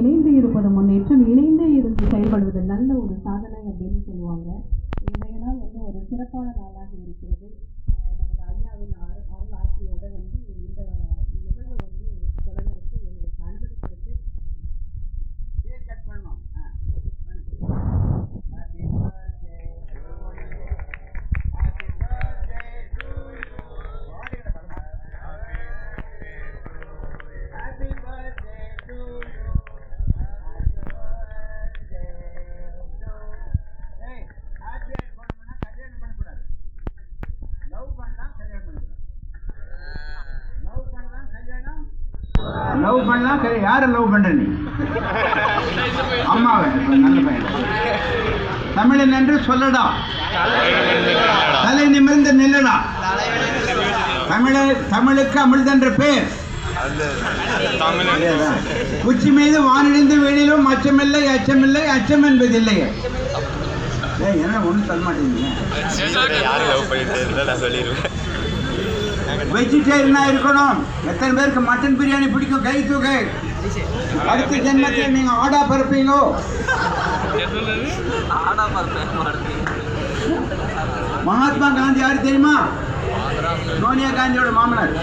இணைந்து இருப்பது முன்னேற்றம், இணைந்தே இருந்து செயல்படுவது நல்ல ஒரு சாதனை அப்படின்னு சொல்லுவாங்க. இன்றைய நாள் ஒரு சிறப்பான நாளாக இருக்கிறது. நமது ஐயாவின் அருள் ஆட்சியோட இந்த நிகழ்வு தொடர்ந்து எங்களுக்கு அனுமதிக்கிறது. லவ் பண்ணலாம். சரி, யாரை லவ் பண்ற நீ? அம்மாவை. நல்ல பையன். தமிழன் என்று சொல்லடா, தலை நிமிர்ந்து நில்லடா. தமிழுக்கு அமிழ்தென்ற பேர். உச்சி மீது வானிழிந்து வீணிலும் அச்சமில்லை அச்சமில்லை அச்சம் என்பதில்லையே. என்ன ஒன்றும் சொல்ல மாட்டேங்க. வெஜிடேரியனா இருக்கணும். எத்தனை பேருக்கு மட்டன் பிரியாணி பிடிக்கும்? கை தூக்கு. அடுத்த ஜென்மத்தில் நீங்க ஆடா பறப்பீங்க. மகாத்மா காந்தி யாரு தெரியுமா? சோனியா காந்தியோட மாமனார்.